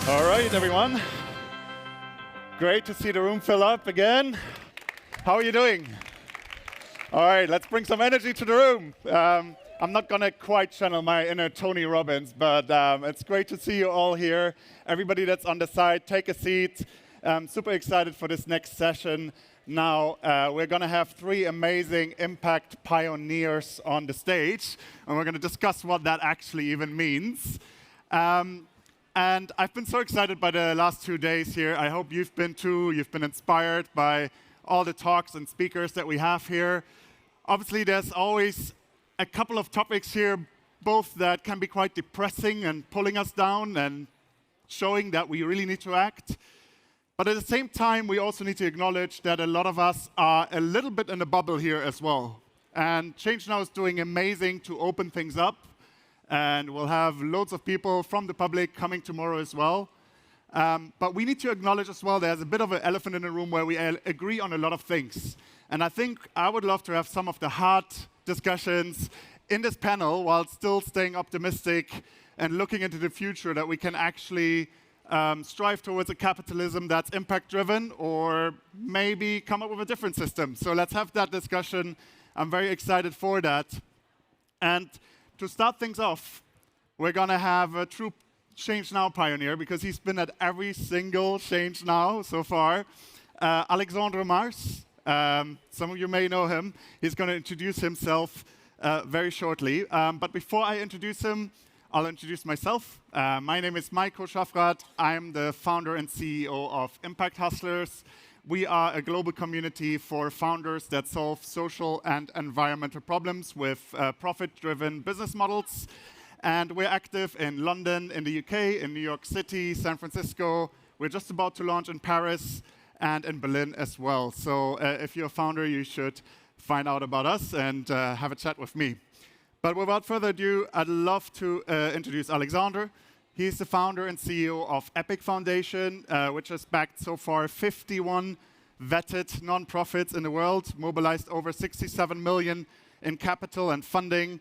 All right, everyone. Great to see the room fill up again. How are you doing? All right, let's bring some energy to the room. I'm not going to quite channel my inner Tony Robbins, but it's great to see you all here. Everybody that's on the side, take a seat. I'm super excited for this next session. Now, we're going to have three amazing impact pioneers on the stage, and we're going to discuss what that actually even means. And I've been so excited by the last 2 days here. I hope you've been too. You've been inspired by all the talks and speakers that we have here. Obviously, there's always a couple of topics here, both that can be quite depressing and pulling us down and showing that we really need to act. But at the same time, we also need to acknowledge that a lot of us are a little bit in a bubble here as well. And ChangeNOW is doing amazing to open things up. And we'll have loads of people from the public coming tomorrow as well. But we need to acknowledge as well there's a bit of an elephant in the room where we agree on a lot of things. And I think I would love to have some of the hard discussions in this panel while still staying optimistic and looking into the future that we can actually strive towards a capitalism that's impact-driven or maybe come up with a different system. So let's have that discussion. I'm very excited for that. And to start things off, we're going to have a true ChangeNOW pioneer because he's been at every single ChangeNOW so far. Alexandre Mars, some of you may know him. He's going to introduce himself very shortly. But before I introduce him, I'll introduce myself. My name is Maiko Schaffrath. I'm the founder and CEO of Impact Hustlers. We are a global community for founders that solve social and environmental problems with profit-driven business models. And we're active in London, in the UK, in New York City, San Francisco. We're just about to launch in Paris and in Berlin as well. So if you're a founder, you should find out about us and have a chat with me. But without further ado, I'd love to introduce Alexandre. He's the founder and CEO of Epic Foundation, which has backed so far 51 vetted nonprofits in the world, mobilized over 67 million in capital and funding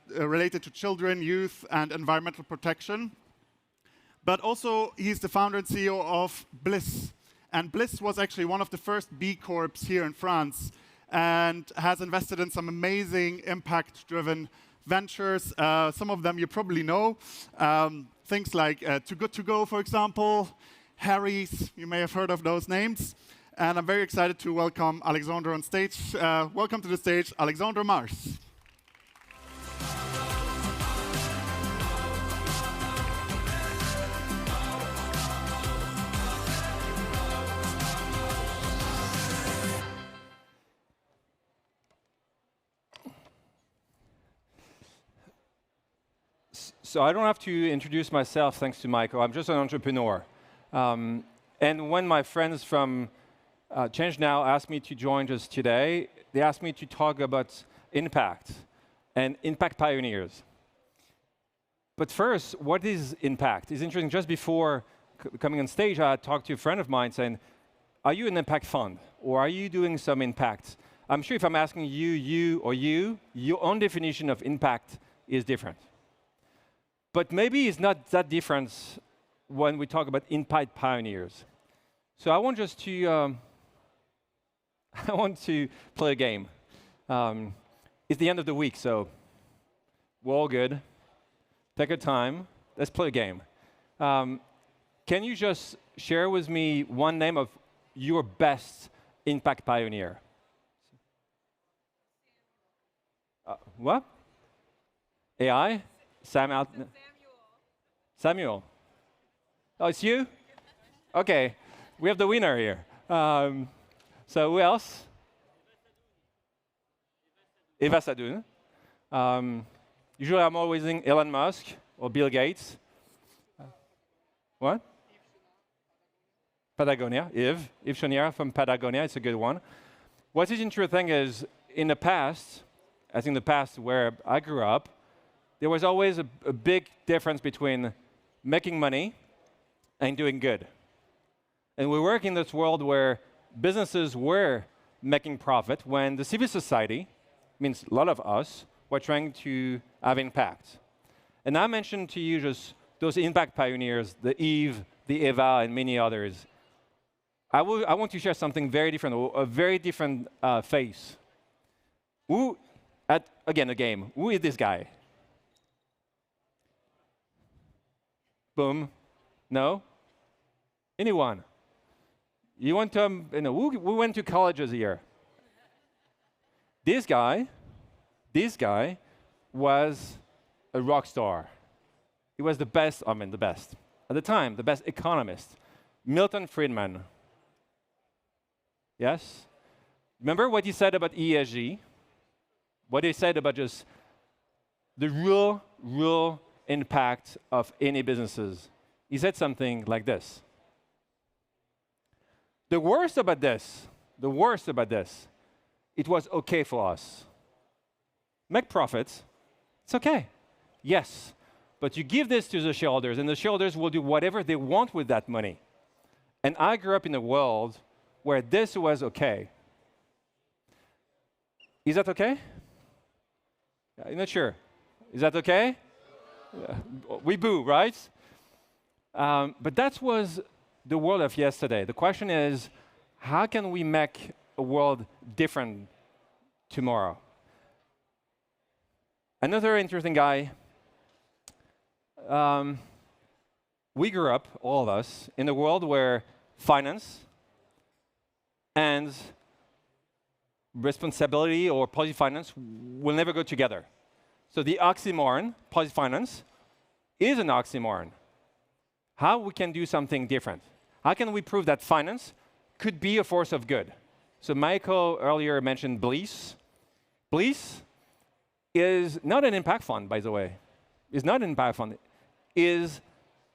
related to children, youth, and environmental protection. But also, he's the founder and CEO of Blisce. And Blisce was actually one of the first B Corps here in France and has invested in some amazing impact-driven ventures. Some of them you probably know. Things like Too Good To Go, for example, Harry's, you may have heard of those names. And I'm very excited to welcome Alexandre on stage. Welcome to the stage, Alexandre Mars. So I don't have to introduce myself, thanks to Maiko. I'm just an entrepreneur. And when my friends from ChangeNOW asked me to join us today, they asked me to talk about impact and impact pioneers. But first, what is impact? It's interesting, just before coming on stage, I talked to a friend of mine saying, are you an impact fund? Or are you doing some impact? I'm sure if I'm asking you, your own definition of impact is different. But maybe it's not that different when we talk about impact pioneers. So I want just to play a game. It's the end of the week, so we're all good. Take your time. Let's play a game. Can you just share with me one name of your best impact pioneer? What? AI? Samuel. Oh, it's you? OK. We have the winner here. So who else? Eva Sadoun. Usually I'm always in Elon Musk or Bill Gates. What? Patagonia. Yves Chonière from Patagonia. It's a good one. What is interesting is in the past, I think the past where I grew up, there was always a big difference between making money and doing good. And we work in this world where businesses were making profit when the civil society, means a lot of us, were trying to have impact. And I mentioned to you just those impact pioneers, the Eve, the Eva, and many others. I want to share something very different, a very different face. Again, a game. Who is this guy? Boom. No? Anyone? You want to, we went to colleges here. This guy was a rock star. He was the best, the best. At the time, the best economist. Milton Friedman. Yes? Remember what he said about ESG? What he said about just the real impact of any businesses. He said something like this. The worst about this, it was okay for us. Make profits, it's okay. Yes, but you give this to the shareholders, and the shareholders will do whatever they want with that money. And I grew up in a world where this was okay. Is that okay? I'm not sure. Is that okay? We boo, right? But that was the world of yesterday. The question is, how can we make a world different tomorrow? Another interesting guy, we grew up, all of us, in a world where finance and responsibility or positive finance will never go together. So the oxymoron, positive finance, is an oxymoron. How we can do something different? How can we prove that finance could be a force of good? So Maiko earlier mentioned Blisce. Blisce is not an impact fund, by the way. It's not an impact fund. Is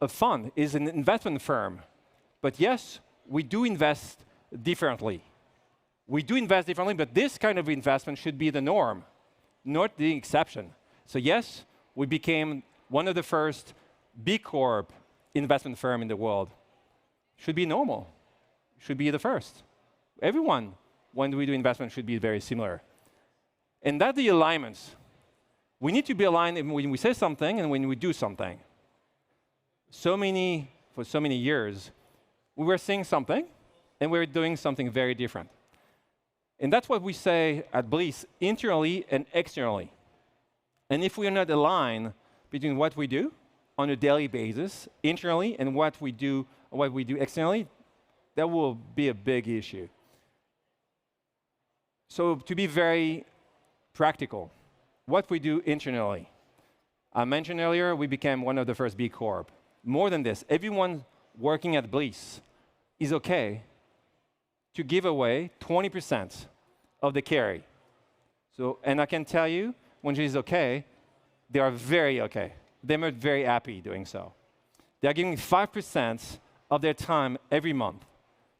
a fund, is an investment firm. But yes, we do invest differently. We do invest differently, but this kind of investment should be the norm, not the exception. So yes, we became one of the first B Corp investment firm in the world. Should be normal. Should be the first. Everyone, when we do investment, should be very similar. And that's the alignments. We need to be aligned when we say something and when we do something. For so many years, we were saying something, and we were doing something very different. And that's what we say at Blisce, internally and externally. And if we are not aligned between what we do on a daily basis, internally, and what we do externally, that will be a big issue. So to be very practical, what we do internally. I mentioned earlier, we became one of the first B Corp. More than this, everyone working at Blisce is okay to give away 20% of the carry. So, and I can tell you, when she's okay, they are very okay. They're very happy doing so. They are giving 5% of their time every month.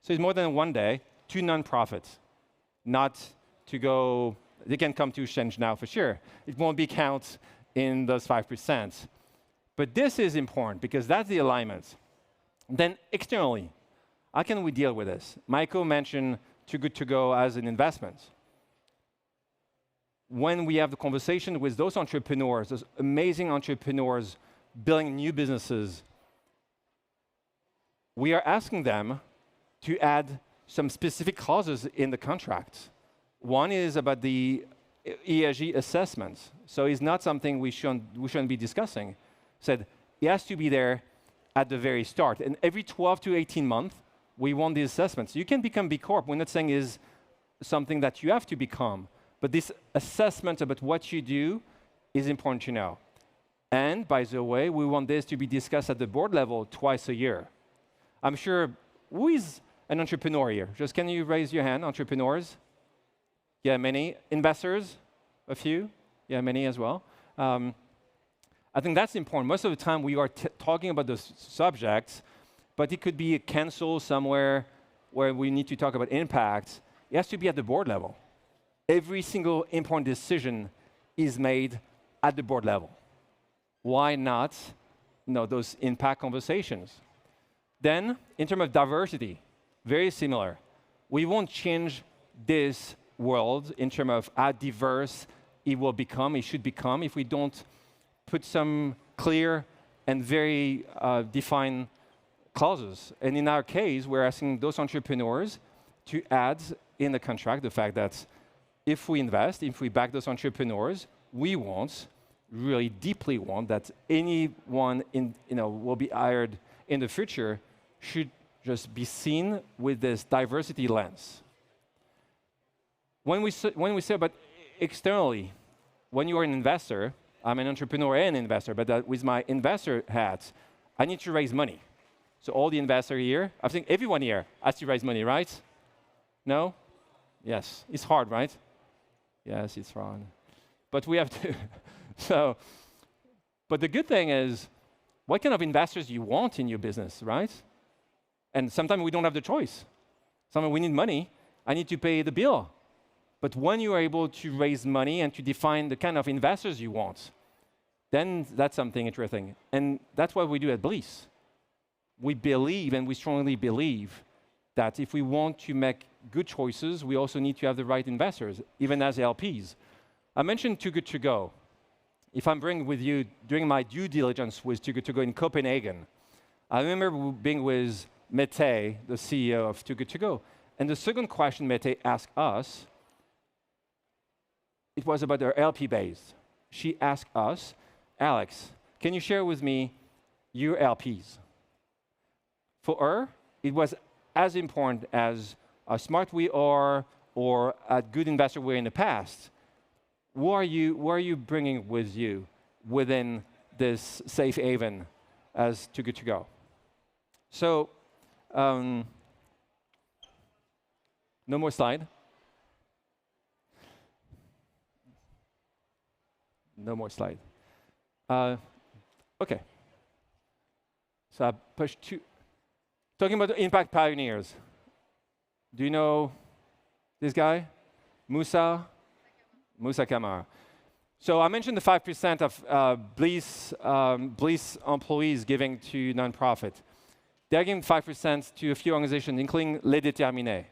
So it's more than one day to nonprofits. Not to go, they can come to ChangeNOW for sure. It won't be counted in those 5%. But this is important because that's the alignment. Then externally, how can we deal with this? Maiko mentioned Too Good To Go as an investment. When we have the conversation with those entrepreneurs, those amazing entrepreneurs building new businesses, we are asking them to add some specific clauses in the contract. One is about the ESG assessments. So it's not something we shouldn't be discussing. Said it has to be there at the very start. And every 12 to 18 months, we want the assessments. You can become B Corp. We're not saying is something that you have to become. But this assessment about what you do is important to know. And by the way, we want this to be discussed at the board level twice a year. I'm sure, who is an entrepreneur here? Just can you raise your hand, entrepreneurs? Yeah, many. Investors? A few? Yeah, many as well. I think that's important. Most of the time we are talking about those subjects, but it could be a cancel somewhere where we need to talk about impact. It has to be at the board level. Every single important decision is made at the board level. Why not those impact conversations? Then, in terms of diversity, very similar. We won't change this world in terms of how diverse it will become, it should become, if we don't put some clear and very defined clauses. And in our case, we're asking those entrepreneurs to add in the contract the fact that if we invest, if we back those entrepreneurs, we want, really deeply want, that anyone will be hired in the future should just be seen with this diversity lens. When we say about externally, when you are an investor, I'm an entrepreneur and investor, but with my investor hat, I need to raise money. So all the investors here, I think everyone here has to raise money, right? No? Yes. It's hard, right? Yes, it's hard. But we have to. But the good thing is, what kind of investors you want in your business, right? And sometimes we don't have the choice. Sometimes we need money. I need to pay the bill. But when you are able to raise money and to define the kind of investors you want, then that's something interesting. And that's what we do at Blisce. We believe, and we strongly believe, that if we want to make good choices, we also need to have the right investors, even as LPs. I mentioned Too Good To Go. If I'm doing my due diligence with Too Good To Go in Copenhagen, I remember being with Mette, the CEO of Too Good To Go. And the second question Mette asked us, it was about their LP base. She asked us, Alex, can you share with me your LPs? For her, it was as important as how smart we are or a good investor we were in the past. Who are you bringing with you within this safe haven as Too Good To Go? So, no more slide. No more slide. Okay. So I pushed two. Talking about the impact pioneers. Do you know this guy? Musa Kamara. So I mentioned the 5% of Blisce employees giving to nonprofit. They're giving 5% to a few organizations, including Les Déterminés.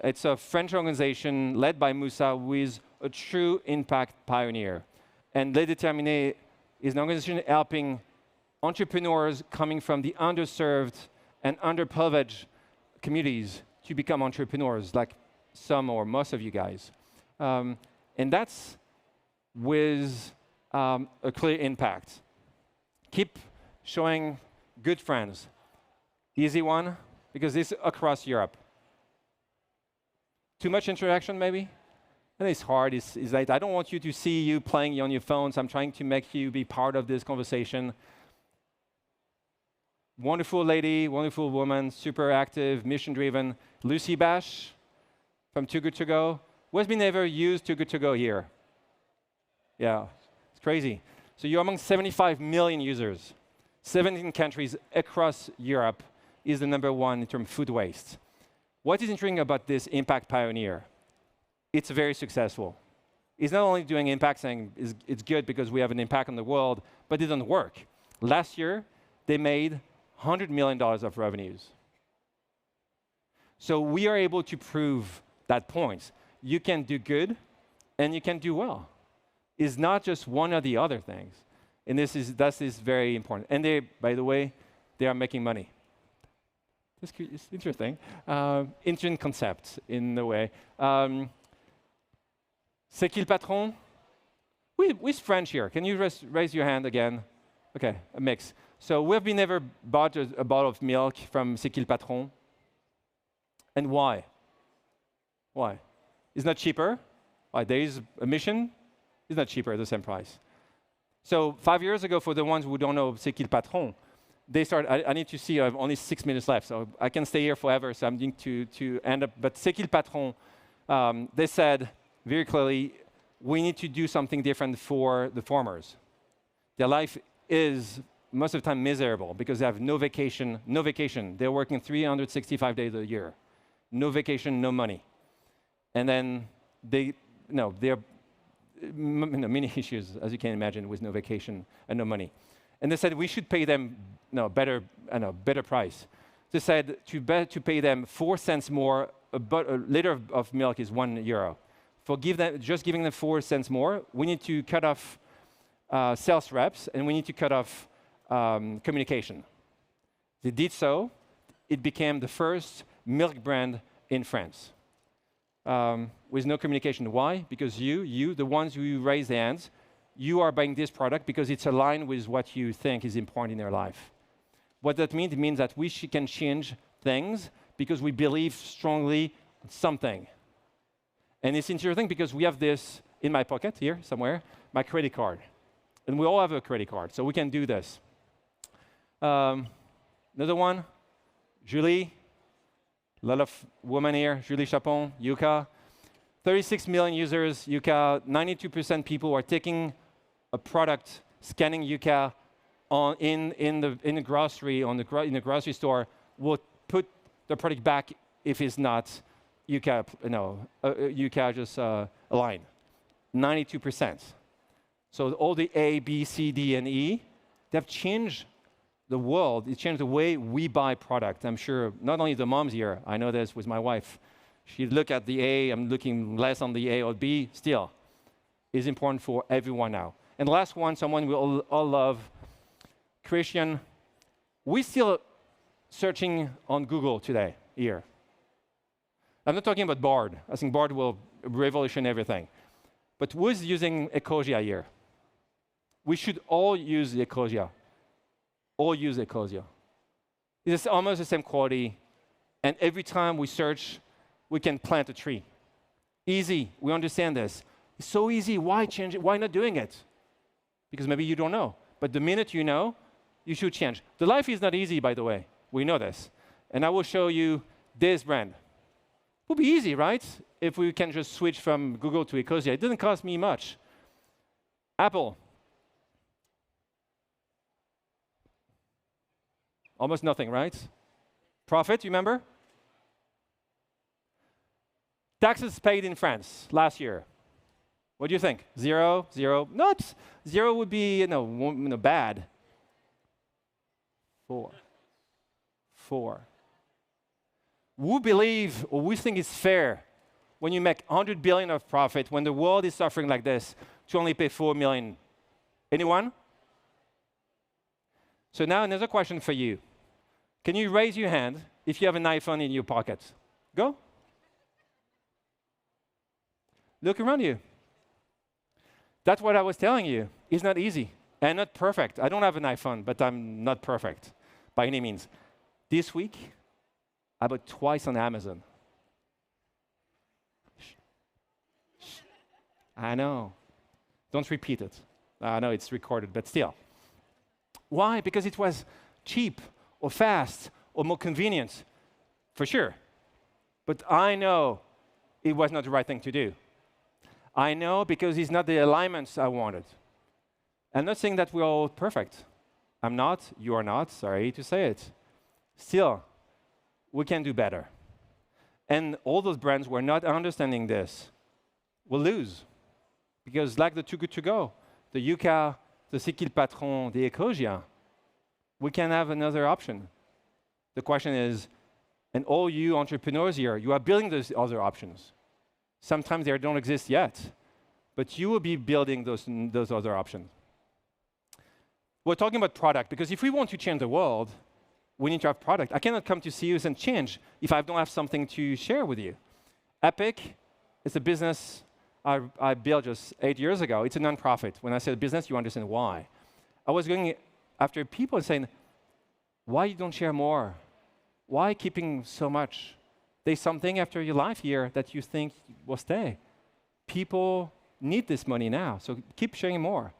It's a French organization led by Musa, who is a true impact pioneer. And Les Déterminés is an organization helping entrepreneurs coming from the underserved and underprivileged communities to become entrepreneurs, like some or most of you guys. And that's with a clear impact. Keep showing good friends. Easy one, because this is across Europe. Too much interaction, maybe? And it's hard. It's like, I don't want you to see you playing on your phones. I'm trying to make you be part of this conversation. Wonderful lady, wonderful woman, super active, mission-driven. Lucy Bash from Too Good To Go. Who has been ever used Too Good To Go here? Yeah, it's crazy. So you're among 75 million users. 17 countries across Europe is the #1 in terms of food waste. What is interesting about this impact pioneer? It's very successful. It's not only doing impact, saying it's good because we have an impact on the world, but it doesn't work. Last year, they made $100 million of revenues. So we are able to prove that point. You can do good, and you can do well. It's not just one or the other things. And that is very important. And they, by the way, they are making money. It's interesting. Interesting concept, in a way. C'est qui le patron? Who's French here? Can you raise your hand again? Okay, a mix. So we've been never bought a bottle of milk from C'est qui le patron? And why? Why? It's not cheaper. Why? There is a mission. It's not cheaper at the same price. So 5 years ago, for the ones who don't know C'est qui le patron, they started. I need to see. I have only 6 minutes left, so I can stay here forever. So I'm going to end up. But C'est qui le patron? They said very clearly, we need to do something different for the farmers. Their life is most of the time miserable because they have no vacation. No vacation. They're working 365 days a year. No vacation, no money. And then there are many issues, as you can imagine, with no vacation and no money. And they said we should pay them better price. They said to pay them 4 cents more. A liter of milk is €1. Just giving them 4 cents more, we need to cut off sales reps, and we need to cut off communication. They did so. It became the first milk brand in France. With no communication. Why? Because you, the ones who raise the hands, you are buying this product because it's aligned with what you think is important in your life. What that means, it means that we can change things because we believe strongly in something. And it's interesting because we have this in my pocket here somewhere, my credit card. And we all have a credit card, so we can do this. Another one, Julie. A lot of women here, Julie Chapon, Yuka. 36 million users, Yuka. 92% people are taking a product, scanning Yuka in the grocery, in the grocery store, will put the product back if it's not Yuka, Yuka just aligned. 92%. So all the A, B, C, D, and E, they've changed the world. It changed the way we buy product. I'm sure not only the moms here, I know this with my wife. She look at the A, I'm looking less on the A or B, still. Is important for everyone now. And the last one, someone we all love, Christian. We're still searching on Google today, here. I'm not talking about Bard. I think Bard will revolution everything. But who's using Ecosia here? We should all use Ecosia. All use Ecosia. It's almost the same quality, and every time we search, we can plant a tree. Easy, we understand this. It's so easy, why change it? Why not doing it? Because maybe you don't know. But the minute you know, you should change. The life is not easy, by the way. We know this. And I will show you this brand. It would be easy, right? If we can just switch from Google to Ecosia. It doesn't cost me much. Apple. Almost nothing, right? Profit, you remember? Taxes paid in France last year. What do you think? 0, 0? Not 0 would be bad. 4. Who believe or we think it's fair when you make 100 billion of profit when the world is suffering like this to only pay 4 million? Anyone? So now another question for you. Can you raise your hand if you have an iPhone in your pocket? Go. Look around you. That's what I was telling you. It's not easy and not perfect. I don't have an iPhone, but I'm not perfect by any means. This week, I bought twice on Amazon. I know. Don't repeat it. I know it's recorded, but still. Why? Because it was cheap or fast or more convenient, for sure. But I know it was not the right thing to do. I know because it's not the alignments I wanted. I'm not saying that we're all perfect. I'm not, you are not, sorry to say it. Still, we can do better. And all those brands who are not understanding this will lose. Because like the Too Good To Go, the Yuka, the C'est qui le patron, the Ecosia, we can have another option. The question is, and all you entrepreneurs here, you are building those other options. Sometimes they don't exist yet, but you will be building those other options. We're talking about product, because if we want to change the world, we need to have product. I cannot come to see you and change if I don't have something to share with you. Epic is a business I built just 8 years ago. It's a non-profit. When I say business, you understand why. I was going after people and saying, why you don't share more? Why keeping so much? There's something after your life here that you think will stay. People need this money now, so keep sharing more.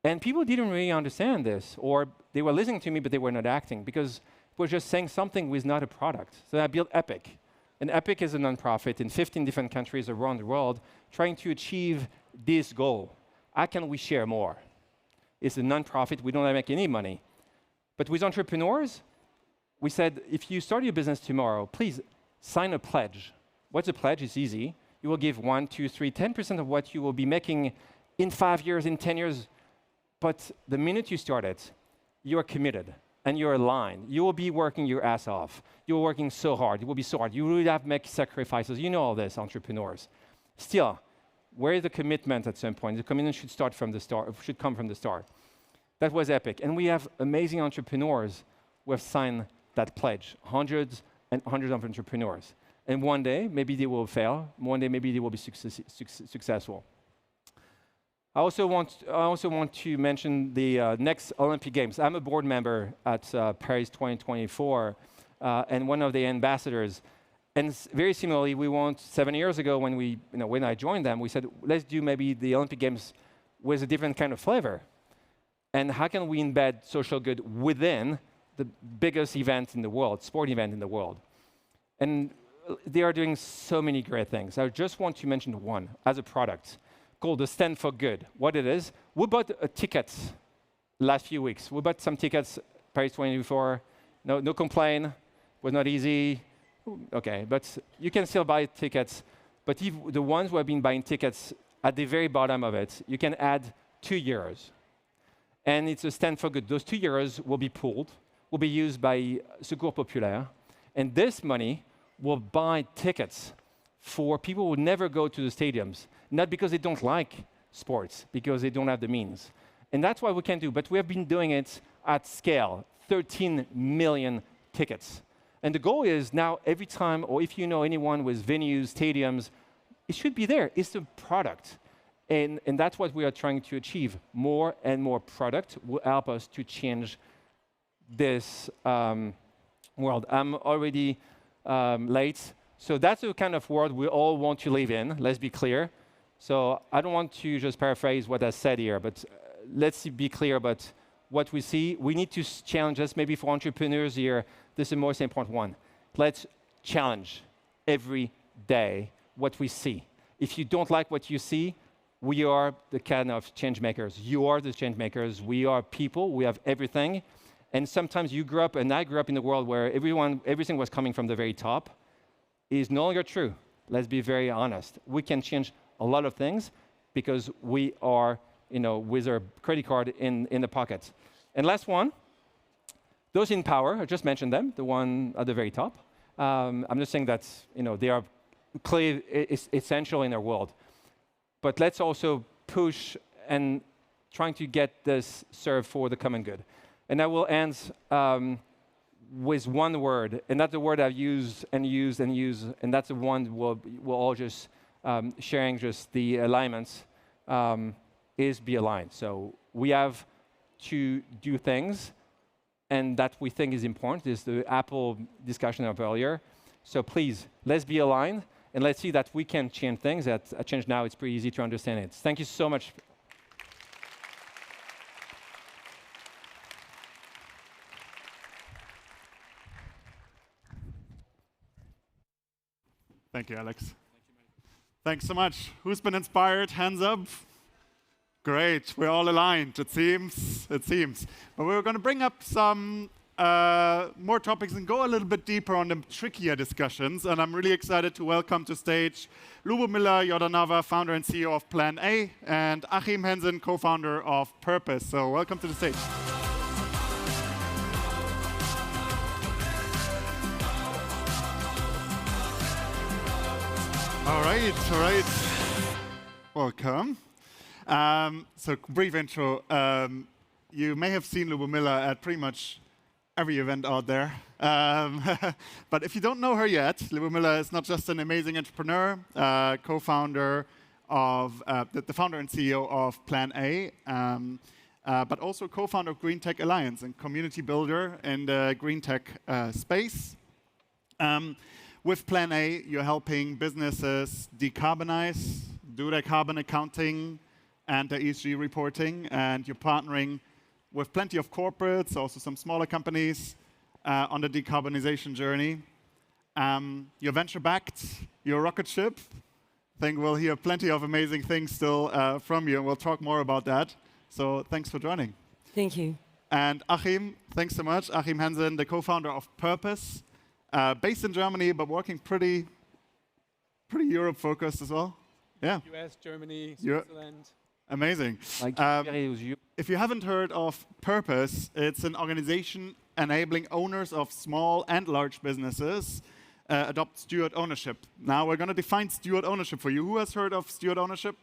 And people didn't really understand this, or they were listening to me, but they were not acting, because we're just saying something was not a product. So I built Epic. And Epic is a nonprofit in 15 different countries around the world, trying to achieve this goal. How can we share more? It's a nonprofit, we don't make any money. But with entrepreneurs, we said, if you start your business tomorrow, please sign a pledge. What's a pledge? It's easy. You will give 1, 2, 3, 10% of what you will be making in 5 years, in 10 years. But the minute you start it, you are committed and you're aligned. You will be working your ass off. You're working so hard. It will be so hard. You really have to make sacrifices. You know all this, entrepreneurs. Still, where is the commitment at some point? The commitment should start from the start. Should come from the start. That was epic. And we have amazing entrepreneurs who have signed that pledge, hundreds and hundreds of entrepreneurs. And one day, maybe they will fail. One day, maybe they will be successful. I also want to mention the next Olympic Games. I'm a board member at Paris 2024 and one of the ambassadors. And very similarly, we want 7 years ago when I joined them, we said, let's do maybe the Olympic Games with a different kind of flavor. And how can we embed social good within the biggest event in the world, sport event in the world? And they are doing so many great things. I just want to mention one as a product called the Stand for Good. What it is, we bought a ticket last few weeks. We bought some tickets, Paris 2024. No complaint, was not easy. Okay, but you can still buy tickets. But if the ones who have been buying tickets, at the very bottom of it, you can add €2. And it's a Stand for Good. Those €2 will be pooled, will be used by Secours Populaire. And this money will buy tickets for people who never go to the stadiums, not because they don't like sports, because they don't have the means. And that's what we can do. But we have been doing it at scale, 13 million tickets. And the goal is now every time, or if you know anyone with venues, stadiums, it should be there. It's a product. And that's what we are trying to achieve. More and more product will help us to change this world. I'm already late. So that's the kind of world we all want to live in, let's be clear. So I don't want to just paraphrase what I said here, but let's be clear about what we see. We need to challenge us, maybe for entrepreneurs here, this is the most important one. Let's challenge every day what we see. If you don't like what you see, we are the kind of change makers. You are the change makers. We are people. We have everything. And sometimes you grew up, and I grew up in a world where everything was coming from the very top. It is no longer true. Let's be very honest. We can change a lot of things because we are, with our credit card in the pocket. And last one, those in power, I just mentioned them, the one at the very top. I'm just saying that, they are clearly essential in our world. But let's also push and trying to get this served for the common good. And I will end with one word, and that's the word I've used, and that's the one we'll all just sharing just the alignments, is be aligned. So we have to do things, and that we think is important, is the Apple discussion of earlier. So please, let's be aligned, and let's see that we can change things. At Change Now, it's pretty easy to understand it. Thank you so much. Thank you, Alex. Thanks so much. Who's been inspired? Hands up. Great. We're all aligned, it seems. But we're going to bring up some more topics and go a little bit deeper on the trickier discussions. And I'm really excited to welcome to stage Lubomila, Jordanova, founder and CEO of Plan A, and Achim, Hensen, co-founder of Purpose. So welcome to the stage. All right. Welcome. So brief intro. You may have seen Lubomila at pretty much every event out there. But if you don't know her yet, Lubomila is not just an amazing entrepreneur, co-founder of, the founder and CEO of Plan A, but also co-founder of Green Tech Alliance and community builder in the green tech space. With Plan A, you're helping businesses decarbonize, do their carbon accounting and their ESG reporting, and you're partnering with plenty of corporates, also some smaller companies, on the decarbonization journey. You're venture-backed, you're a rocket ship. I think we'll hear plenty of amazing things still from you, and we'll talk more about that. So thanks for joining. Thank you. And Achim, thanks so much. Achim Hensen, the co-founder of Purpose. Based in Germany, but working pretty Europe-focused as well. Yeah. US, Germany, Switzerland. Amazing. If you haven't heard of Purpose, it's an organization enabling owners of small and large businesses adopt steward ownership. Now we're going to define steward ownership for you. Who has heard of steward ownership?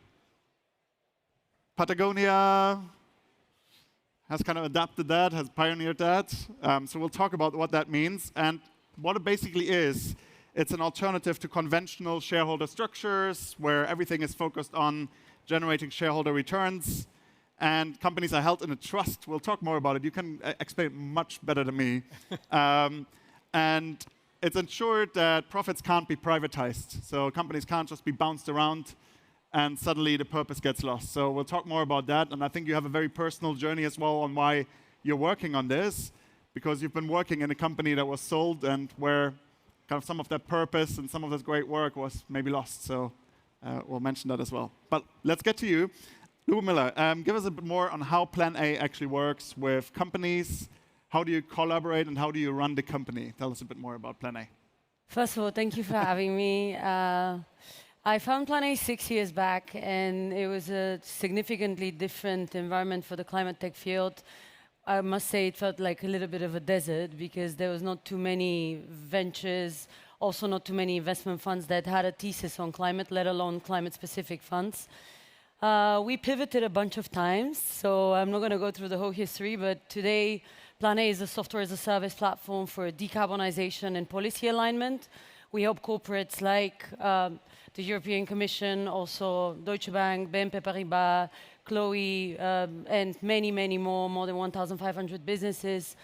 Patagonia? has kind of adapted that, has pioneered that. So we'll talk about what that means. And what it basically is, it's an alternative to conventional shareholder structures where everything is focused on generating shareholder returns. And companies are held in a trust. We'll talk more about it. You can explain it much better than me. And it's ensured that profits can't be privatized. So companies can't just be bounced around and suddenly the purpose gets lost. So we'll talk more about that. And I think you have a very personal journey as well on why you're working on this, because you've been working in a company that was sold and where kind of some of that purpose and some of that great work was maybe lost. So we'll mention that as well. But let's get to you. Lubomila, give us a bit more on how Plan A actually works with companies. How do you collaborate and how do you run the company? Tell us a bit more about Plan A. First of all, thank you for having me. I found Plan A 6 years back, and it was a significantly different environment for the climate tech field. I must say it felt like a little bit of a desert because there was not too many ventures, also not too many investment funds that had a thesis on climate, let alone climate-specific funds. We pivoted a bunch of times, so I'm not going to go through the whole history, but today Plan A is a software as a service platform for decarbonization and policy alignment. We help corporates like the European Commission, also Deutsche Bank, BNP Paribas, Chloe, and many, many more than 1,500 businesses,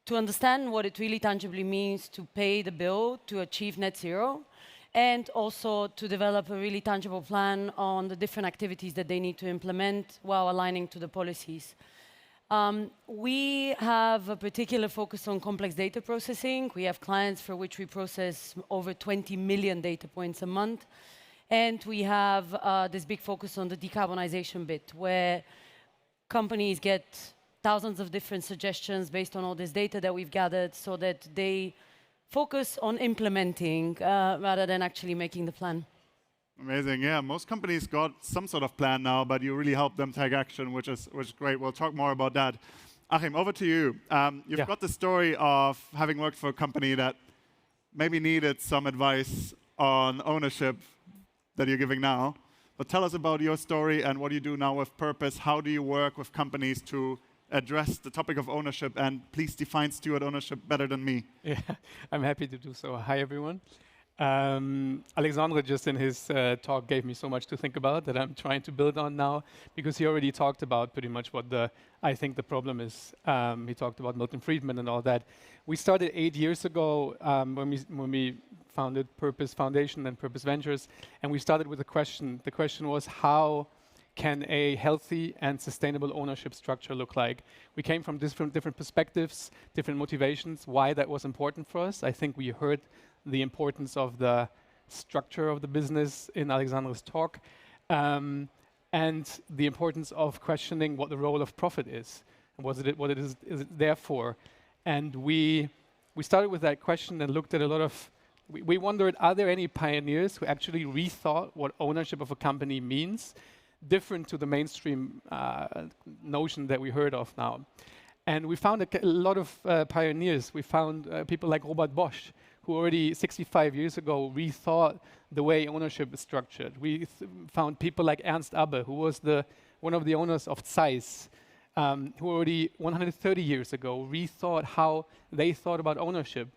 to understand what it really tangibly means to pay the bill to achieve net zero, and also to develop a really tangible plan on the different activities that they need to implement while aligning to the policies. We have a particular focus on complex data processing. We have clients for which we process over 20 million data points a month. And we have this big focus on the decarbonization bit, where companies get thousands of different suggestions based on all this data that we've gathered so that they focus on implementing rather than actually making the plan. Amazing, yeah. Most companies got some sort of plan now, but you really help them take action, which is great. We'll talk more about that. Achim, over to you. You've got the story of having worked for a company that maybe needed some advice on ownership that you're giving now. But tell us about your story and what you do now with purpose. How do you work with companies to address the topic of ownership? And please define steward ownership better than me. Yeah, I'm happy to do so. Hi, everyone. Alexandre just in his talk gave me so much to think about that I'm trying to build on now, because he already talked about pretty much what I think the problem is. He talked about Milton Friedman and all that. We started 8 years ago when we founded Purpose Foundation and Purpose Ventures, and we started with a question. The question was, how can a healthy and sustainable ownership structure look like? We came from different perspectives, different motivations, why that was important for us. I think we heard the importance of the structure of the business in Alexandre's talk, and the importance of questioning what the role of profit is, and what it is there for. And we started with that question and looked at a lot of, we wondered, are there any pioneers who actually rethought what ownership of a company means, different to the mainstream notion that we heard of now? And we found a lot of pioneers. We found people like Robert Bosch, who already 65 years ago rethought the way ownership is structured. We found people like Ernst Abbe, who was one of the owners of Zeiss, who already 130 years ago rethought how they thought about ownership.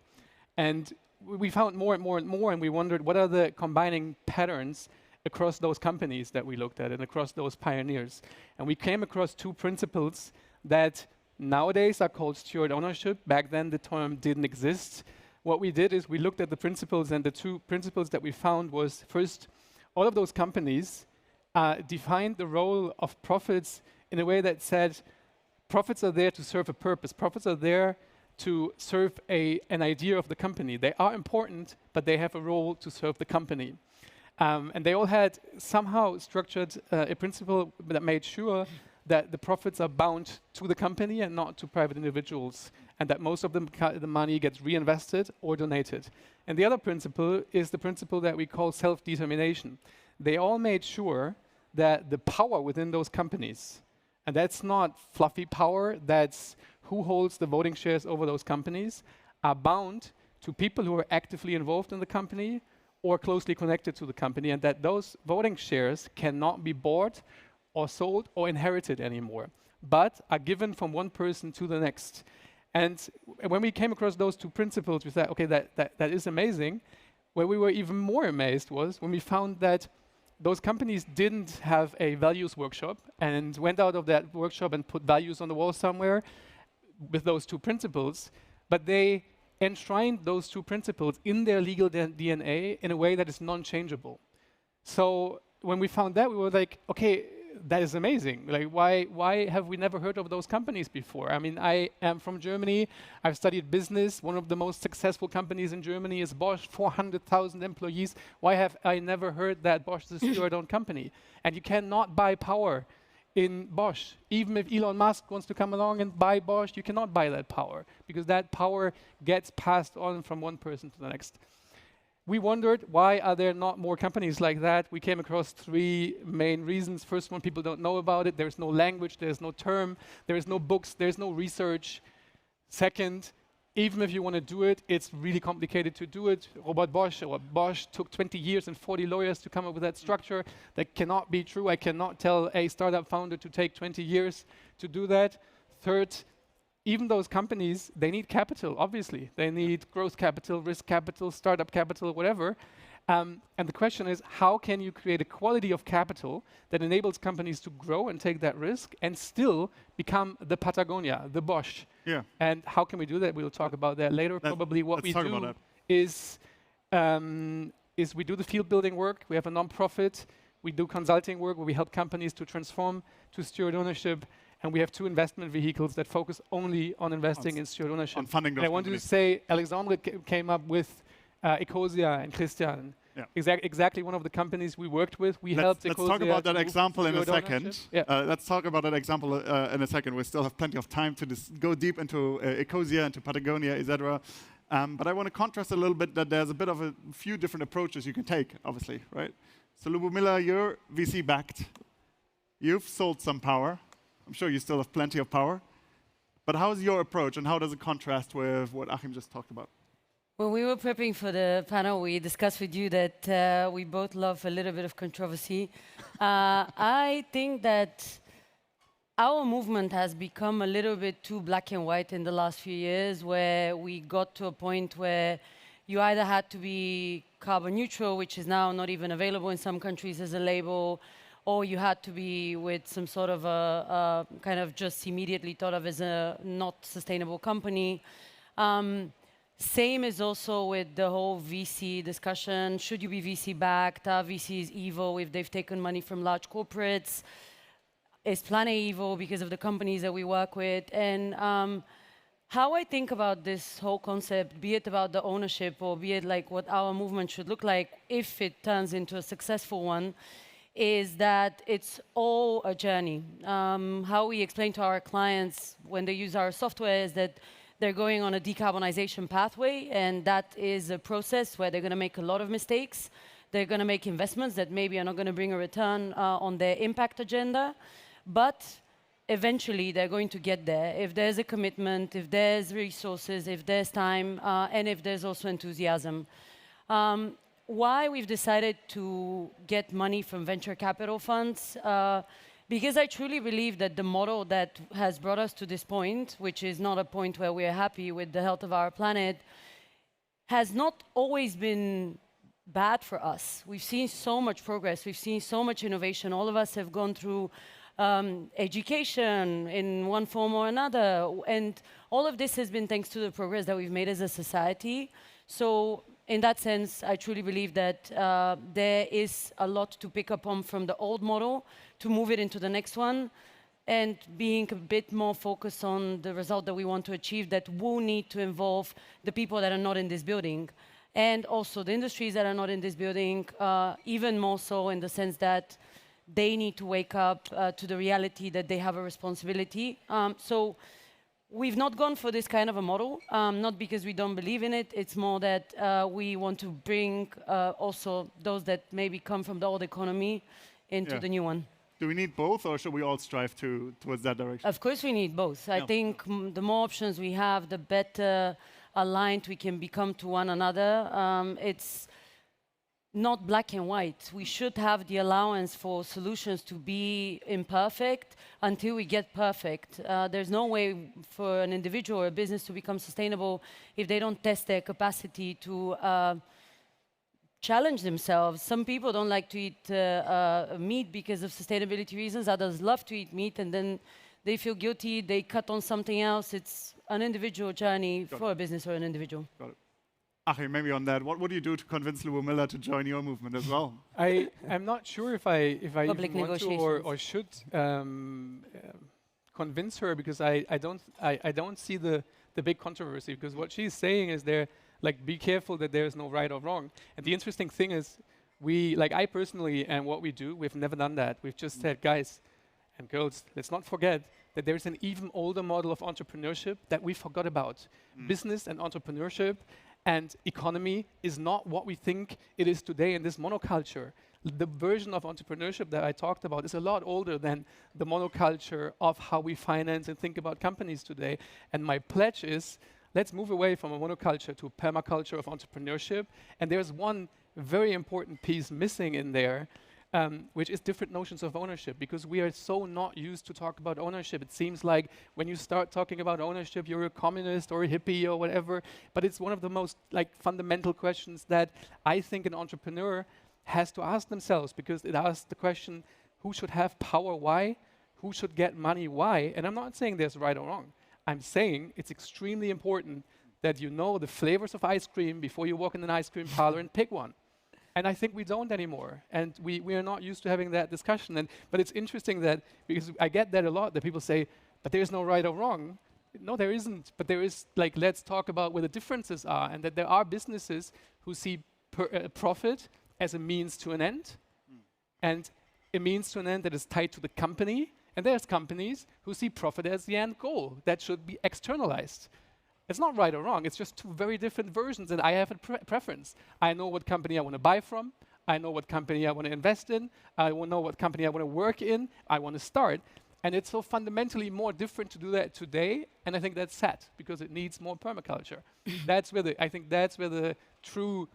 And we found more and more and more, and we wondered what are the combining patterns across those companies that we looked at and across those pioneers. And we came across two principles that nowadays are called steward ownership. Back then the term didn't exist. What we did is we looked at the principles, and the two principles that we found was, first, all of those companies defined the role of profits in a way that said profits are there to serve a purpose. Profits are there to serve an idea of the company. They are important, but they have a role to serve the company. And they all had somehow structured a principle that made sure that the profits are bound to the company and not to private individuals, and that most of the money gets reinvested or donated. And the other principle is the principle that we call self-determination. They all made sure that the power within those companies, and that's not fluffy power, that's who holds the voting shares over those companies, are bound to people who are actively involved in the company or closely connected to the company, and that those voting shares cannot be bought or sold or inherited anymore. but are given from one person to the next. And when we came across those two principles, we said, okay, that is amazing. Where we were even more amazed was when we found that those companies didn't have a values workshop and went out of that workshop and put values on the wall somewhere with those two principles, but they enshrined those two principles in their legal DNA in a way that is non-changeable. So when we found that, we were like, okay, that is amazing. Like, why have we never heard of those companies before? I mean, I am from Germany. I've studied business. One of the most successful companies in Germany is Bosch, 400,000 employees. Why have I never heard that Bosch is a steward-owned company? And you cannot buy power in Bosch. Even if Elon Musk wants to come along and buy Bosch, you cannot buy that power because that power gets passed on from one person to the next. We wondered, why are there not more companies like that? We came across three main reasons. First one, people don't know about it. There's no language, there's no term, there's no books, there's no research. Second, even if you want to do it, it's really complicated to do it. Robert Bosch or Bosch took 20 years and 40 lawyers to come up with that structure. That cannot be true. I cannot tell a startup founder to take 20 years to do that. Third, even those companies, they need capital, obviously. They need growth capital, risk capital, startup capital, whatever. And the question is, how can you create a quality of capital that enables companies to grow and take that risk and still become the Patagonia, the Bosch? Yeah. And how can we do that? We'll talk about that later. Probably what we do is we do the field building work. We have a non-profit. We do consulting work where we help companies to transform to steward ownership. And we have two investment vehicles that focus only on investing in steward ownership. On funding those and I wanted to say, Alexandre came up with Ecosia and Christian. Yeah. Exactly one of the companies we worked with. We helped Ecosia. Let's talk about that example in a second. Yeah. Let's talk about that example in a second. We still have plenty of time to go deep into Ecosia, into Patagonia, etc. But I want to contrast a little bit that there's a bit of a few different approaches you can take, obviously, right? So Lubomila, you're VC-backed. You've sold some power. I'm sure you still have plenty of power. But how is your approach, and how does it contrast with what Achim just talked about? When we were prepping for the panel, we discussed with you that we both love a little bit of controversy. I think that our movement has become a little bit too black and white in the last few years, where we got to a point where you either had to be carbon neutral, which is now not even available in some countries as a label, or you had to be with some sort of a kind of just immediately thought of as a not sustainable company. Same is also with the whole VC discussion. Should you be VC-backed? Are VCs evil if they've taken money from large corporates? Is Plan A evil because of the companies that we work with? And how I think about this whole concept, be it about the ownership or be it like what our movement should look like if it turns into a successful one, is that it's all a journey. How we explain to our clients when they use our software is that they're going on a decarbonization pathway, and that is a process where they're going to make a lot of mistakes. They're going to make investments that maybe are not going to bring a return on their impact agenda, but eventually they're going to get there if there's a commitment, if there's resources, if there's time, and if there's also enthusiasm. Why we've decided to get money from venture capital funds, because I truly believe that the model that has brought us to this point, which is not a point where we are happy with the health of our planet, has not always been bad for us. We've seen so much progress, we've seen so much innovation. All of us have gone through education in one form or another, and all of this has been thanks to the progress that we've made as a society. So in that sense, I truly believe that there is a lot to pick up on from the old model to move it into the next one, and being a bit more focused on the result that we want to achieve that will need to involve the people that are not in this building, and also the industries that are not in this building, even more so in the sense that they need to wake up to the reality that they have a responsibility. So we've not gone for this kind of a model, not because we don't believe in it. It's more that we want to bring also those that maybe come from the old economy into the new one. Do we need both, or should we all strive towards that direction? Of course we need both. I think the more options we have, the better aligned we can become to one another. It's not black and white. We should have the allowance for solutions to be imperfect until we get perfect. There's no way for an individual or a business to become sustainable if they don't test their capacity to challenge themselves. Some people don't like to eat meat because of sustainability reasons. Others love to eat meat, and then they feel guilty. They cut on something else. It's an individual journey for a business or an individual. Got it. Achim, maybe on that, what would you do to convince Lubomila to join your movement as well? I'm not sure if I Public even want to or should convince her, because I don't see the big controversy, because what she's saying is there, like, be careful that there is no right or wrong. And the interesting thing is, I personally, and what we do, we've never done that. We've just said, guys and girls, let's not forget that there's an even older model of entrepreneurship that we forgot about. Business and entrepreneurship and economy is not what we think it is today in this monoculture. The version of entrepreneurship that I talked about is a lot older than the monoculture of how we finance and think about companies today. And my pledge is, let's move away from a monoculture to a permaculture of entrepreneurship. And there's one very important piece missing in there, which is different notions of ownership, because we are so not used to talk about ownership. It seems like when you start talking about ownership, you're a communist or a hippie or whatever, but it's one of the most fundamental questions that I think an entrepreneur has to ask themselves, because it asks the question, who should have power, why? Who should get money, why? And I'm not saying there's right or wrong. I'm saying it's extremely important that you know the flavors of ice cream before you walk in an ice cream parlor and pick one. And I think we don't anymore. And we are not used to having that discussion. But it's interesting that, because I get that a lot, that people say, but there's no right or wrong. No, there isn't. But there is, let's talk about where the differences are, and that there are businesses who see profit as a means to an end, and a means to an end that is tied to the company. And there's companies who see profit as the end goal that should be externalized. It's not right or wrong, it's just two very different versions, and I have a preference. I know what company I want to buy from, I know what company I want to invest in, I know what company I want to work in, I want to start. And it's so fundamentally more different to do that today, and I think that's sad, because it needs more permaculture. I think that's where the true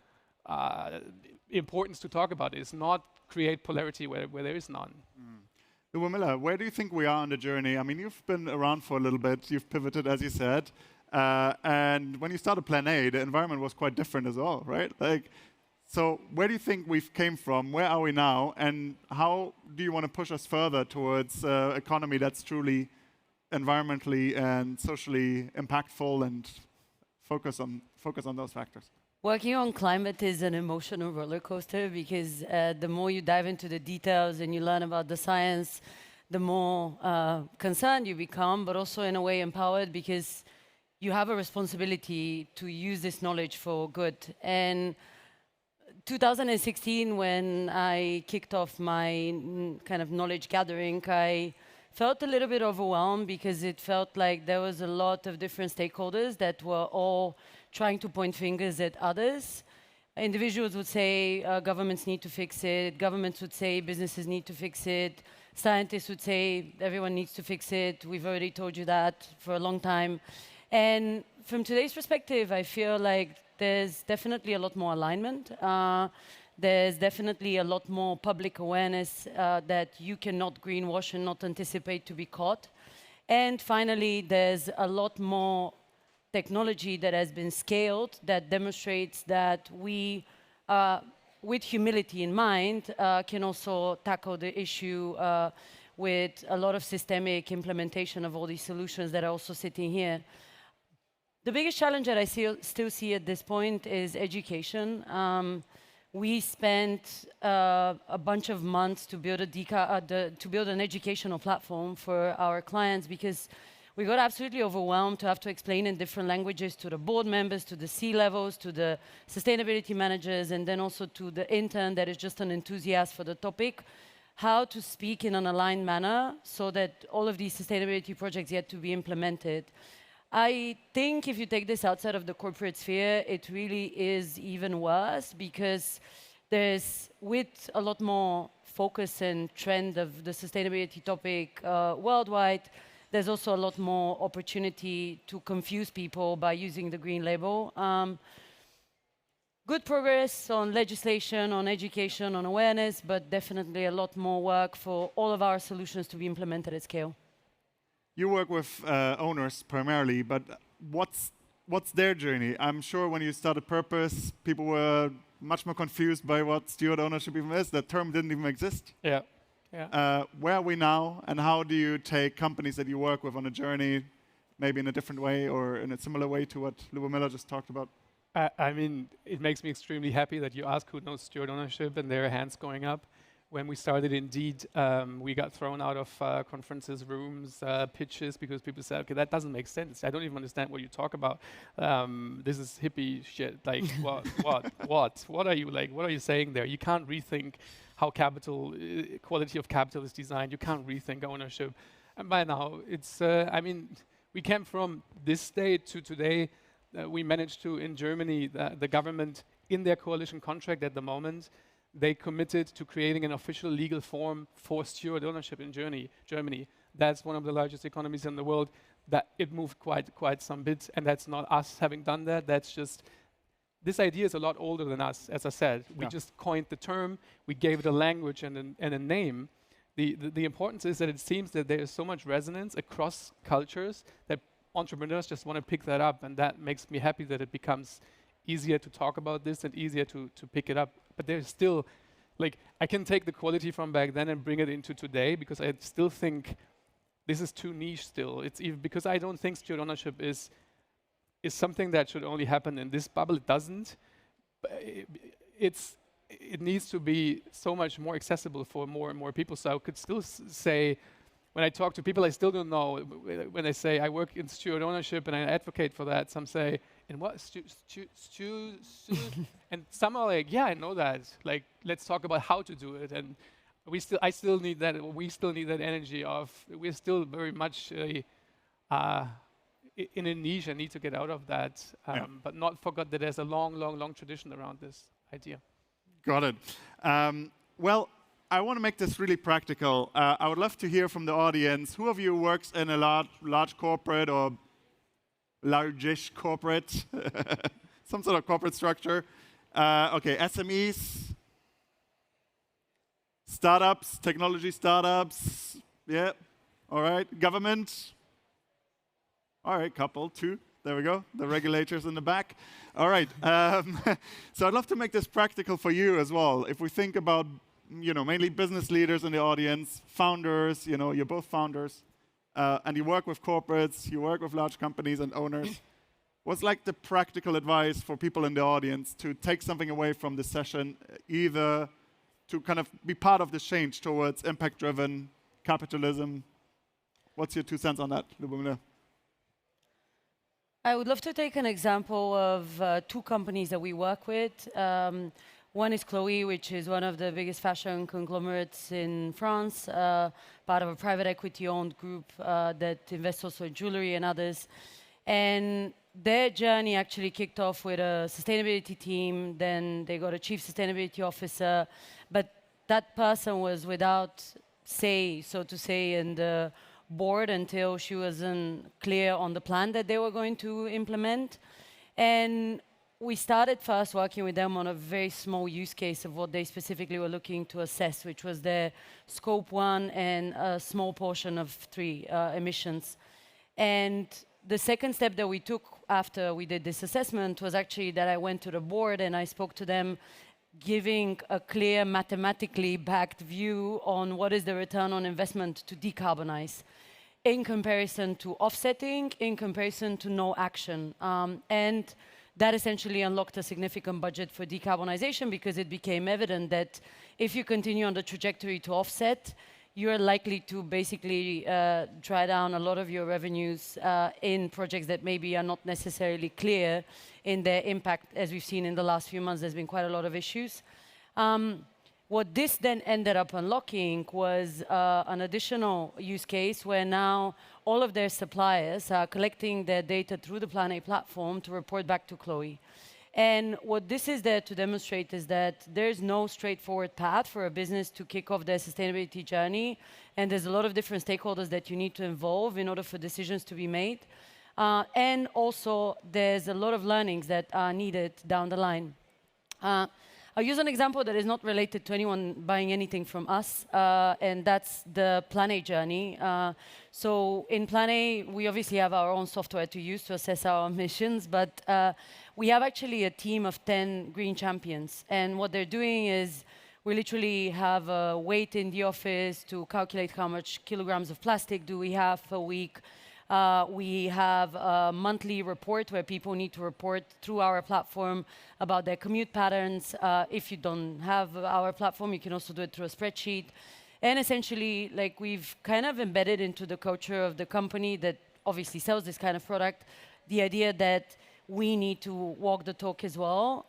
importance to talk about is, not create polarity where there is none. Lubomila, where do you think we are on the journey? I mean, you've been around for a little bit, you've pivoted, as you said. And when you started Plan A, the environment was quite different as well, right? So where do you think we've came from? Where are we now? And how do you want to push us further towards economy that's truly environmentally and socially impactful and focus on those factors? Working on climate is an emotional roller coaster, because the more you dive into the details and you learn about the science, the more concerned you become, but also in a way empowered, because you have a responsibility to use this knowledge for good. And 2016, when I kicked off my kind of knowledge gathering, I felt a little bit overwhelmed, because it felt like there was a lot of different stakeholders that were all trying to point fingers at others. Individuals would say governments need to fix it, governments would say businesses need to fix it, scientists would say everyone needs to fix it, we've already told you that for a long time. And from today's perspective, I feel like there's definitely a lot more alignment. There's definitely a lot more public awareness that you cannot greenwash and not anticipate to be caught. And finally, there's a lot more technology that has been scaled that demonstrates that we, with humility in mind, can also tackle the issue with a lot of systemic implementation of all these solutions that are also sitting here. The biggest challenge that I still see at this point is education. We spent a bunch of months to build an educational platform for our clients, because we got absolutely overwhelmed to have to explain in different languages to the board members, to the C-levels, to the sustainability managers, and then also to the intern that is just an enthusiast for the topic, how to speak in an aligned manner so that all of these sustainability projects get to be implemented. I think if you take this outside of the corporate sphere, it really is even worse, because there's, with a lot more focus and trend of the sustainability topic worldwide, there's also a lot more opportunity to confuse people by using the green label. good progress on legislation, on education, on awareness, but definitely a lot more work for all of our solutions to be implemented at scale. You work with owners primarily, but what's their journey? I'm sure when you started Purpose, people were much more confused by what steward ownership even is. That term didn't even exist. Yeah. Yeah. Where are we now, and how do you take companies that you work with on a journey, maybe in a different way or in a similar way to what Lubomila just talked about? I mean, it makes me extremely happy that you ask who knows steward ownership and their hands going up. When we started, indeed, we got thrown out of conferences, rooms, pitches, because people said, okay, that doesn't make sense. I don't even understand what you talk about. This is hippie shit. Like, what are you like? What are you saying there? You can't rethink how capital, quality of capital is designed. You can't rethink ownership. And by now, it's, I mean, we came from this state to today. We managed to, in Germany, the government, in their coalition contract at the moment, they committed to creating an official legal form for steward ownership in Germany. That's one of the largest economies in the world. That it moved quite some bit, and that's not us having done that. That's just, this idea is a lot older than us, as I said. We just coined the term, we gave it a language and a name. The importance is that it seems that there is so much resonance across cultures that entrepreneurs just want to pick that up, and that makes me happy that it becomes easier to talk about this and easier to pick it up. But there's still, like, I can take the quality from back then and bring it into today, because I still think this is too niche still. It's even because I don't think steward ownership is something that should only happen in this bubble. It doesn't. It needs to be so much more accessible for more and more people. So I could still say, when I talk to people, I still don't know. When they say I work in steward ownership and I advocate for that, some say, in what? And some are like, yeah, I know that. Like, let's talk about how to do it. And I still need that. We still need that energy of. We're still very much in a niche and need to get out of that. But not forget that there's a long tradition around this idea. Got it. Well, I want to make this really practical. I would love to hear from the audience. Who of you works in a large corporate or large-ish corporate? Some sort of corporate structure. Okay, SMEs, startups, technology startups. Yeah, all right. Government. All right, couple, two. There we go, the regulators in the back. All right, so I'd love to make this practical for you as well. If we think about, mainly business leaders in the audience, founders, you're both founders, and you work with corporates, you work with large companies and owners. What's like the practical advice for people in the audience to take something away from this session, either to kind of be part of this change towards impact-driven capitalism? What's your 2 cents on that, Lubomila? I would love to take an example of 2 companies that we work with. One is Chloe, which is one of the biggest fashion conglomerates in France, part of a private equity-owned group that invests also in jewelry and others. And their journey actually kicked off with a sustainability team, then they got a chief sustainability officer, but that person was without say, so to say, in the board until she wasn't clear on the plan that they were going to implement. And we started first working with them on a very small use case of what they specifically were looking to assess, which was their scope 1 and a small portion of 3 emissions. And the second step that we took after we did this assessment was actually that I went to the board and I spoke to them, giving a clear mathematically backed view on what is the return on investment to decarbonize in comparison to offsetting, in comparison to no action. And that essentially unlocked a significant budget for decarbonization, because it became evident that if you continue on the trajectory to offset, you're likely to basically dry down a lot of your revenues in projects that maybe are not necessarily clear in their impact. As we've seen in the last few months, there's been quite a lot of issues. What this then ended up unlocking was an additional use case where now all of their suppliers are collecting their data through the Plan A platform to report back to Chloe. And what this is there to demonstrate is that there's no straightforward path for a business to kick off their sustainability journey. And there's a lot of different stakeholders that you need to involve in order for decisions to be made. And also, there's a lot of learnings that are needed down the line. I'll use an example that is not related to anyone buying anything from us, and that's the Plan A journey. So in Plan A, we obviously have our own software to use to assess our emissions, but we have actually a team of 10 green champions. And what they're doing is we literally have a weight in the office to calculate how much kilograms of plastic do we have per week. We have a monthly report where people need to report through our platform about their commute patterns. If you don't have our platform, you can also do it through a spreadsheet. And essentially, like, we've kind of embedded into the culture of the company that obviously sells this kind of product, the idea that we need to walk the talk as well.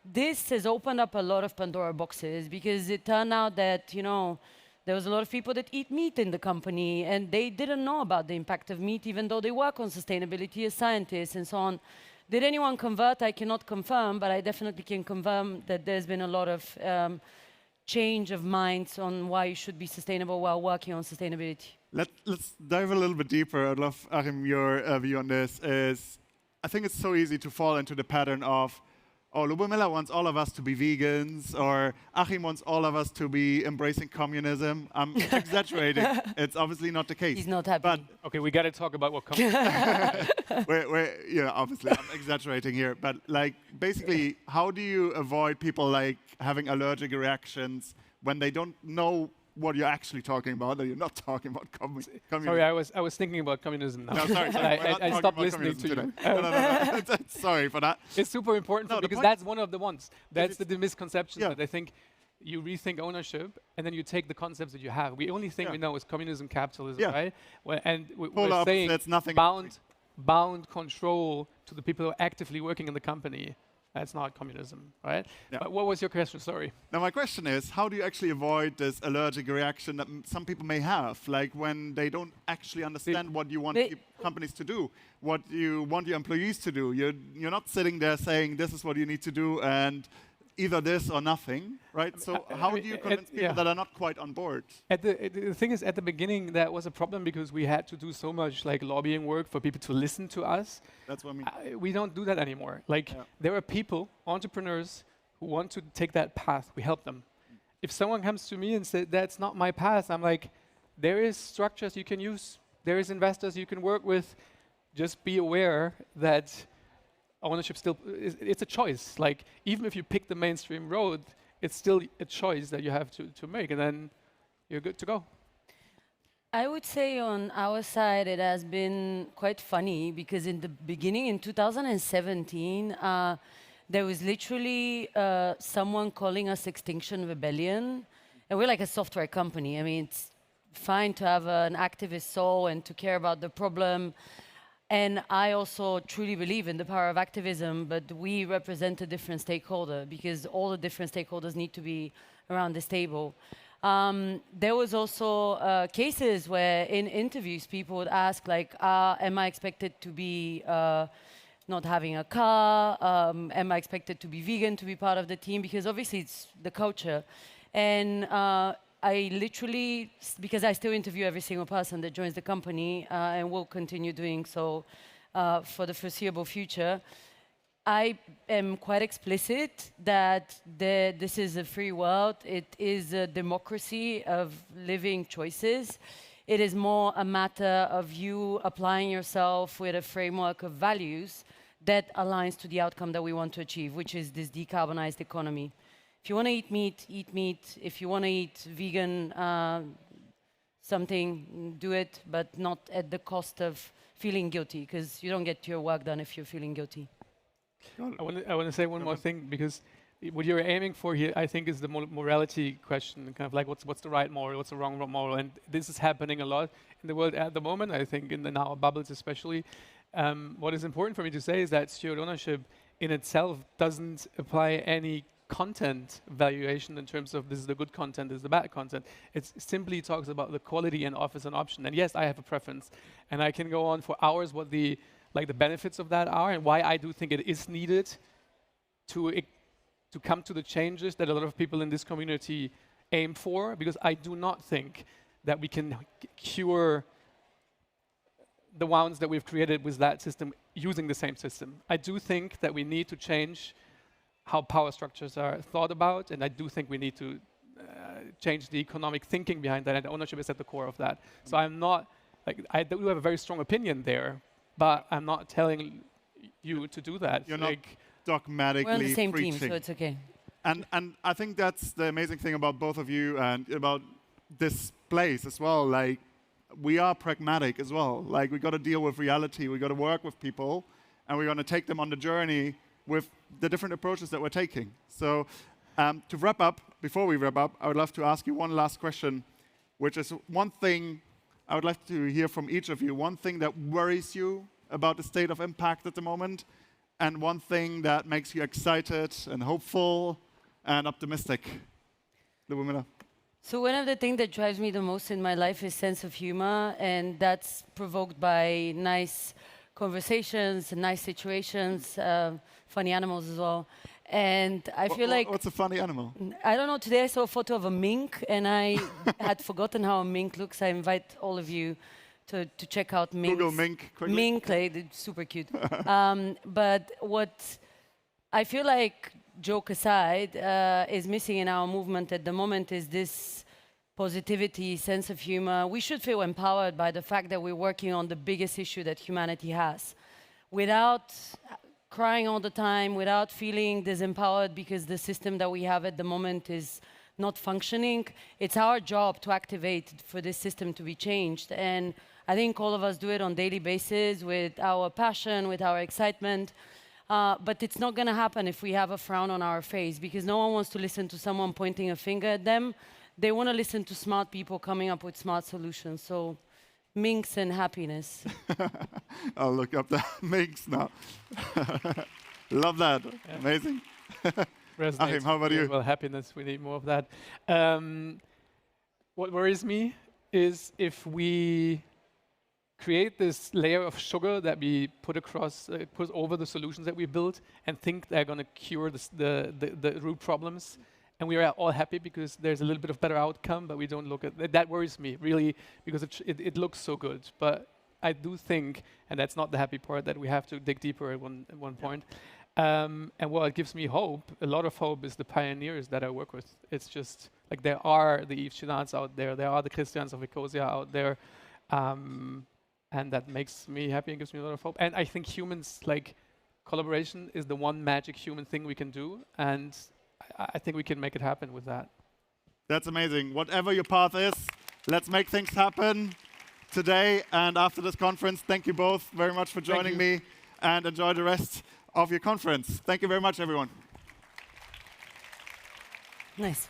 This has opened up a lot of Pandora boxes because it turned out that, you know, there was a lot of people that eat meat in the company, and they didn't know about the impact of meat, even though they work on sustainability as scientists and so on. Did anyone convert? I cannot confirm, but I definitely can confirm that there's been a lot of change of minds on why you should be sustainable while working on sustainability. Let's dive a little bit deeper. I'd love, Achim, your view on this. I think it's so easy to fall into the pattern of, oh, Lubomila wants all of us to be vegans, or Achim wants all of us to be embracing communism. I'm exaggerating. It's obviously not the case. He's not happy. But okay, we got to talk about what communism. yeah, obviously, I'm exaggerating here. But like, basically, how do you avoid people like having allergic reactions when they don't know what you're actually talking about, or you're not talking about communism? Sorry, I was thinking about communism now. No, sorry. I stopped listening to you. No. Sorry for that. It's super important because that's one of the ones. That's the misconception that I think you rethink ownership and then you take the concepts that you have. We only think we know is communism, capitalism, right? Well, and we're saying that's nothing bound control to the people who are actively working in the company. That's not communism, right? Yeah. But what was your question? Sorry. Now, my question is, how do you actually avoid this allergic reaction that some people may have, like when they don't actually understand what you want companies to do, what you want your employees to do? You're not sitting there saying, this is what you need to do, and either this or nothing, right? So how do you convince people that are not quite on board? The thing is, at the beginning, that was a problem because we had to do so much like lobbying work for people to listen to us. That's what I mean. We don't do that anymore. Like, there are people, entrepreneurs, who want to take that path. We help them. If someone comes to me and says, that's not my path, I'm like, there is structures you can use. There is investors you can work with. Just be aware that ownership still, it's a choice. Like, even if you pick the mainstream road, it's still a choice that you have to make, and then you're good to go. I would say on our side, it has been quite funny because in the beginning, in 2017, there was literally someone calling us Extinction Rebellion, and we're like a software company. I mean, it's fine to have an activist soul and to care about the problem. And I also truly believe in the power of activism, but we represent a different stakeholder because all the different stakeholders need to be around this table. There was also cases where in interviews people would ask, like, am I expected to be not having a car? Am I expected to be vegan to be part of the team? Because obviously it's the culture. And I literally, because I still interview every single person that joins the company and will continue doing so for the foreseeable future, I am quite explicit that this is a free world. It is a democracy of living choices. It is more a matter of you applying yourself with a framework of values that aligns to the outcome that we want to achieve, which is this decarbonized economy. If you want to eat meat, eat meat. If you want to eat vegan something, do it, but not at the cost of feeling guilty, because you don't get your work done if you're feeling guilty. I want to say one more thing, because what you're aiming for here, I think, is the morality question, kind of like what's the right moral, what's the wrong moral, and this is happening a lot in the world at the moment. I think in the now bubbles especially. What is important for me to say is that steward ownership in itself doesn't apply any content valuation in terms of this is the good content, this is the bad content. It simply talks about the quality and offers an option. And yes, I have a preference, and I can go on for hours what the benefits of that are and why I do think it is needed to come to the changes that a lot of people in this community aim for, because I do not think that we can cure the wounds that we've created with that system using the same system. I do think that we need to change how power structures are thought about, and I do think we need to change the economic thinking behind that, and ownership is at the core of that. So I'm not, like, I do have a very strong opinion there, but I'm not telling you to do that. You're like, not dogmatically We're on the same preaching. team, so it's okay. And I think that's the amazing thing about both of you and about this place as well. Like, we are pragmatic as well. Like, we got to deal with reality. We got to work with people, and we're going to take them on the journey with the different approaches that we're taking. So, to wrap up, before we wrap up, I would love to ask you one last question, which is one thing I would like to hear from each of you. One thing that worries you about the state of impact at the moment, and one thing that makes you excited and hopeful and optimistic. Lubomila. So one of the things that drives me the most in my life is sense of humor, and that's provoked by nice conversations, nice situations, funny animals as well. And I feel like... What's a funny animal? I don't know, today I saw a photo of a mink, and I had forgotten how a mink looks. I invite all of you to check out minks. Google mink quickly. Mink, like, it's super cute. But what I feel like, joke aside, is missing in our movement at the moment is this positivity, sense of humor. We should feel empowered by the fact that we're working on the biggest issue that humanity has. Without crying all the time, without feeling disempowered because the system that we have at the moment is not functioning, it's our job to activate for this system to be changed. And I think all of us do it on a daily basis with our passion, with our excitement. But it's not going to happen if we have a frown on our face, because no one wants to listen to someone pointing a finger at them. They want to listen to smart people coming up with smart solutions. So, minks and happiness. I'll look up the minks now. Love that. Yeah. Amazing. Achim, how about you? Well, happiness, we need more of that. What worries me is if we create this layer of sugar that we put across, put over the solutions that we built, and think they're going to cure the root problems, and we are all happy because there's a little bit of better outcome, but we don't look at that. Worries me really, because it looks so good. But I do think, and that's not the happy part, that we have to dig deeper at one point. And what gives me hope, a lot of hope, is the pioneers that I work with. It's just like there are the Yves Chinans out there are the Christians of Ecosia out there. And that makes me happy and gives me a lot of hope. And I think humans, like, collaboration is the one magic human thing we can do. And I think we can make it happen with that. That's amazing. Whatever your path is, let's make things happen today and after this conference. Thank you both very much for joining me, and enjoy the rest of your conference. Thank you very much, everyone. Nice.